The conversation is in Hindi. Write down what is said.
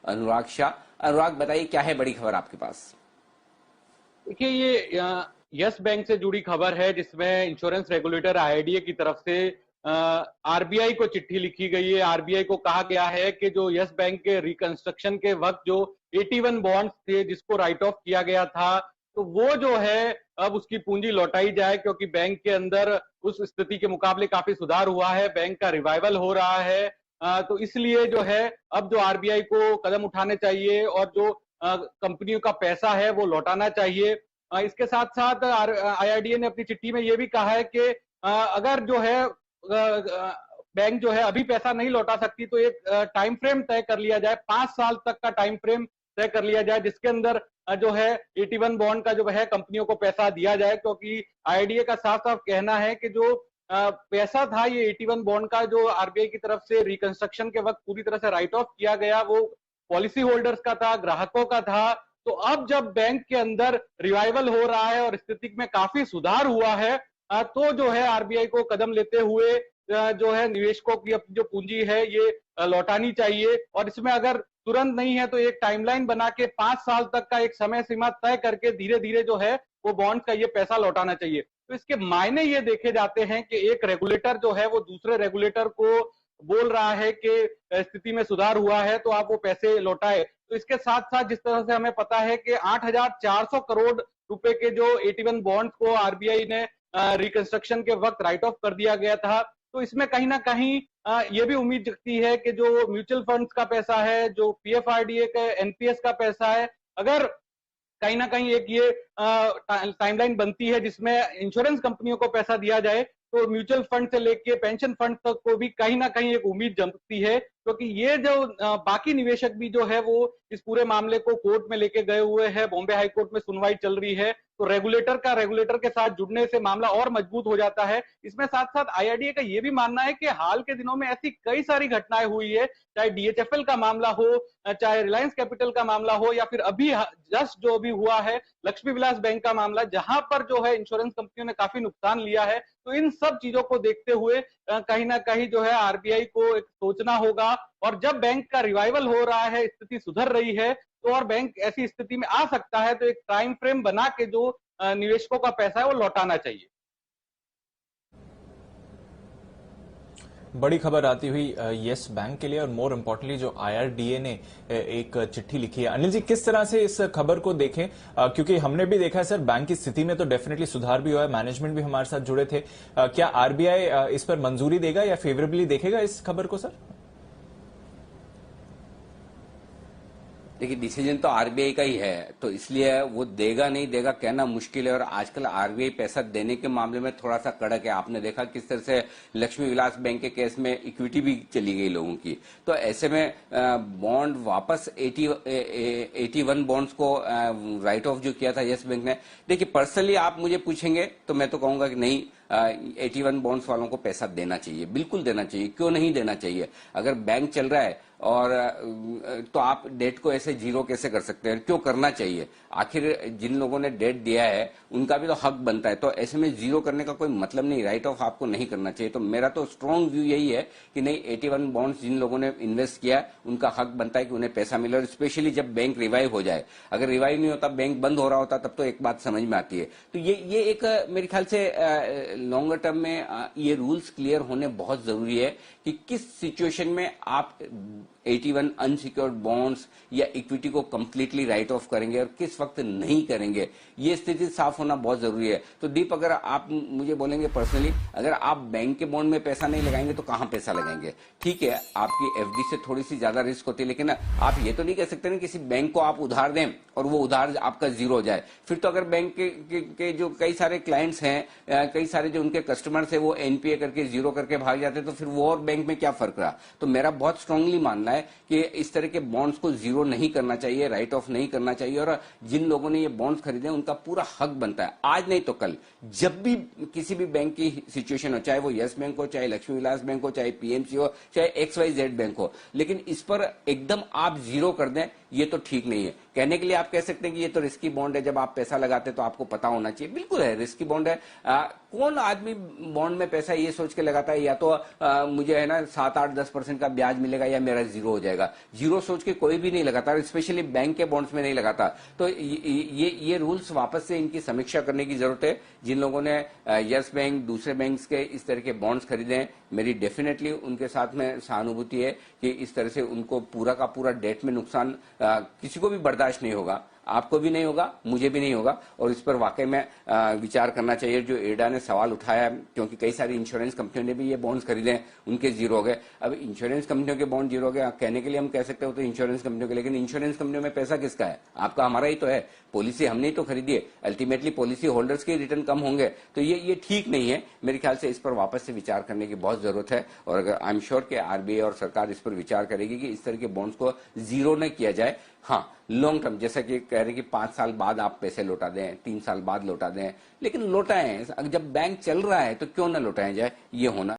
अनुराग शाह। अनुराग, बताइए क्या है बड़ी खबर आपके पास? देखिए, ये यस बैंक से जुड़ी खबर है, जिसमें इंश्योरेंस रेगुलेटर आईआरडीए की तरफ से आरबीआई को चिट्ठी लिखी गई है। आरबीआई को कहा गया है कि जो यस बैंक के रिकंस्ट्रक्शन के वक्त जो 81 बॉन्ड्स थे जिसको राइट ऑफ किया गया था, तो वो जो है अब उसकी पूंजी लौटाई जाए, क्योंकि बैंक के अंदर उस स्थिति के मुकाबले काफी सुधार हुआ है, बैंक का रिवाइवल हो रहा है। तो इसलिए जो है अब जो आरबीआई को कदम उठाने चाहिए और जो कंपनियों का पैसा है वो लौटाना चाहिए। इसके साथ साथ आईआरडीए ने अपनी चिट्ठी में ये भी कहा है कि अगर जो है बैंक जो है अभी पैसा नहीं लौटा सकती, तो एक टाइम फ्रेम तय कर लिया जाए, 5 साल तक का टाइम फ्रेम तय कर लिया जाए, जिसके अंदर जो है 81 बॉन्ड का जो है कंपनियों को पैसा दिया जाए। क्योंकि आईआरडीए का साफ साफ कहना है कि जो पैसा था ये 81 बॉन्ड का जो आरबीआई की तरफ से रिकंस्ट्रक्शन के वक्त पूरी तरह से राइट ऑफ किया गया, वो पॉलिसी होल्डर्स का था, ग्राहकों का था। तो अब जब बैंक के अंदर रिवाइवल हो रहा है और स्थिति में काफी सुधार हुआ है, तो जो है आरबीआई को कदम लेते हुए जो है निवेशकों की अपनी जो पूंजी है ये लौटानी चाहिए। और इसमें अगर तुरंत नहीं है तो एक टाइमलाइन बना के 5 साल तक का एक समय सीमा तय करके धीरे धीरे जो है वो बॉन्ड का ये पैसा लौटाना चाहिए। तो इसके मायने ये देखे जाते हैं कि एक रेगुलेटर जो है वो दूसरे रेगुलेटर को बोल रहा है कि स्थिति में सुधार हुआ है तो आप वो पैसे लौटाए। तो इसके साथ साथ जिस तरह से हमें पता है कि 8,400 करोड़ रुपए के जो 81 बॉन्ड्स को आरबीआई ने रिकंस्ट्रक्शन के वक्त राइट ऑफ कर दिया गया था, तो इसमें कहीं ना कहीं ये भी उम्मीद जगती है कि जो म्यूचुअल फंड्स का पैसा है, जो पीएफआरडीए के एनपीएस का पैसा है, अगर कहीं ना कहीं एक ये टाइमलाइन बनती है जिसमें इंश्योरेंस कंपनियों को पैसा दिया जाए, तो म्यूचुअल फंड से लेके पेंशन फंड तक को भी कहीं ना कहीं एक उम्मीद जमती है। क्योंकि ये जो बाकी निवेशक भी जो है वो इस पूरे मामले को कोर्ट में लेके गए हुए हैं, बॉम्बे हाई कोर्ट में सुनवाई चल रही है, तो रेगुलेटर के साथ जुड़ने से मामला और मजबूत हो जाता है। इसमें साथ साथ आईआरडीए का ये भी मानना है कि हाल के दिनों में ऐसी कई सारी घटनाएं हुई है, चाहे डीएचएफएल का मामला हो, चाहे रिलायंस कैपिटल का मामला हो, या फिर अभी जस्ट जो भी हुआ है लक्ष्मी विलास बैंक का मामला, जहां पर जो है इंश्योरेंस कंपनियों ने काफी नुकसान लिया है। तो इन सब चीजों को देखते हुए कहीं ना कहीं जो है आरबीआई को एक सोचना होगा। और जब बैंक का रिवाइवल हो रहा है, स्थिति सुधर रही है, तो और बैंक ऐसी स्थिति में आ सकता है, तो एक टाइम फ्रेम बना के जो निवेशकों का पैसा है वो लौटाना चाहिए। बड़ी खबर आती हुई यस बैंक के लिए, और मोर इम्पोर्टेंटली जो आईआरडीए ने एक चिट्ठी लिखी है। अनिल जी, किस तरह से इस खबर को देखें, क्योंकि हमने भी देखा है सर बैंक की स्थिति में तो डेफिनेटली सुधार भी हुआ है, मैनेजमेंट भी हमारे साथ जुड़े थे। क्या आरबीआई इस पर मंजूरी देगा या फेवरेबली देखेगा इस खबर को सर? देखिए, डिसीजन तो आरबीआई का ही है, तो इसलिए वो देगा नहीं देगा कहना मुश्किल है। और आजकल आरबीआई पैसा देने के मामले में थोड़ा सा कड़क है। आपने देखा किस तरह से लक्ष्मी विलास बैंक के केस में इक्विटी भी चली गई लोगों की। तो ऐसे में बॉन्ड वापस 81 बॉन्ड्स को राइट ऑफ जो किया था यस बैंक ने, देखिए पर्सनली आप मुझे पूछेंगे तो मैं तो कहूंगा कि नहीं, 81 बॉन्ड्स वालों को पैसा देना चाहिए, बिल्कुल देना चाहिए। क्यों नहीं देना चाहिए? अगर बैंक चल रहा है और तो आप डेट को ऐसे जीरो कैसे कर सकते हैं? क्यों करना चाहिए? आखिर जिन लोगों ने डेट दिया है उनका भी तो हक बनता है। तो ऐसे में जीरो करने का कोई मतलब नहीं, राइट ऑफ आपको नहीं करना चाहिए। तो मेरा तो स्ट्रॉन्ग व्यू यही है कि नहीं, 81 बॉन्ड्स जिन लोगों ने इन्वेस्ट किया उनका हक बनता है कि उन्हें पैसा मिले। और स्पेशली जब बैंक रिवाइव हो जाए, अगर रिवाइव नहीं होता, बैंक बंद हो रहा होता, तब तो एक बात समझ में आती है। तो ये एक मेरे ख्याल से लॉन्गर टर्म में ये रूल्स क्लियर होने बहुत जरूरी है कि किस सिचुएशन में आप 81 अनसिक्योर्ड बॉन्ड्स या इक्विटी को कंप्लीटली राइट ऑफ करेंगे और किस वक्त नहीं करेंगे। ये स्थिति साफ होना बहुत जरूरी है। तो दीप, अगर आप मुझे बोलेंगे पर्सनली, अगर आप बैंक के बॉन्ड में पैसा नहीं लगाएंगे तो कहां पैसा लगाएंगे? ठीक है, आपकी एफडी से थोड़ी सी ज्यादा रिस्क होती है, लेकिन आप ये तो नहीं कह सकते ना किसी बैंक को आप उधार दें और वो उधार आपका जीरो हो जाए। फिर तो अगर बैंक के जो कई सारे क्लाइंट्स हैं, कई सारे जो उनके कस्टमर्स है, वो एनपीए करके जीरो करके भाग जाते, तो फिर वो और बैंक में क्या फर्क रहा? तो मेरा बहुत स्ट्रांगली मानना है कि इस तरह के बॉन्ड्स को जीरो नहीं करना चाहिए, राइट ऑफ नहीं करना चाहिए। और जिन लोगों ने ये बॉन्ड्स खरीदे उनका पूरा हक बनता है, आज नहीं तो कल, जब भी किसी भी बैंक की सिचुएशन हो, चाहे वो यस बैंक हो, चाहे लक्ष्मी विलास बैंक हो, चाहे पीएमसी हो, चाहे XYZ बैंक हो, लेकिन इस पर एकदम आप जीरो कर दें, ये तो ठीक नहीं है। कहने के लिए आप कह सकते हैं कि ये तो रिस्की बॉन्ड है, जब आप पैसा लगाते तो आपको पता होना चाहिए। बिल्कुल है, रिस्की बॉन्ड है। कौन आदमी बॉन्ड में पैसा ये सोच के लगाता है या तो मुझे है ना 7-8-10% का ब्याज मिलेगा या मेरा जीरो हो जाएगा। जीरो सोच के कोई भी नहीं लगाता, स्पेशली बैंक के बॉन्ड्स में नहीं लगाता। तो ये रूल्स वापस से इनकी समीक्षा करने की जरूरत है। जिन लोगों ने यस बैंक, दूसरे बैंक्स के इस तरह के बॉन्ड्स खरीदे हैं, मेरी डेफिनेटली उनके साथ में सहानुभूति है कि इस तरह से उनको पूरा का पूरा डेट में नुकसान किसी को भी बर्दाश्त नहीं होगा, आपको भी नहीं होगा, मुझे भी नहीं होगा। और इस पर वाकई में विचार करना चाहिए। जो एडा ने सवाल उठाया है, क्योंकि कई सारी इंश्योरेंस कंपनियों ने भी ये बॉन्ड्स खरीदे हैं, उनके जीरो हो गए। अब इंश्योरेंस कंपनियों के बॉन्ड जीरो हो गए कहने के लिए हम कह सकते हो तो इंश्योरेंस कंपनियों के, लेकिन इंश्योरेंस कंपनियों में पैसा किसका है? आपका, हमारा ही तो है। पॉलिसी हमने ही तो खरीदी है, अल्टीमेटली पॉलिसी होल्डर्स के रिटर्न कम होंगे। तो ये ठीक नहीं है। मेरे ख्याल से इस पर वापस से विचार करने की बहुत जरूरत है। और अगर आई एम श्योर कि आरबीआई और सरकार इस पर विचार करेगी कि इस तरह के बॉन्ड्स को जीरो न किया जाए। हाँ, लॉन्ग टर्म, जैसा कि कह रहे हैं कि 5 साल बाद आप पैसे लौटा दें, 3 साल बाद लौटा दें, लेकिन लौटाएं। जब बैंक चल रहा है तो क्यों ना लौटाएं जाए, ये होना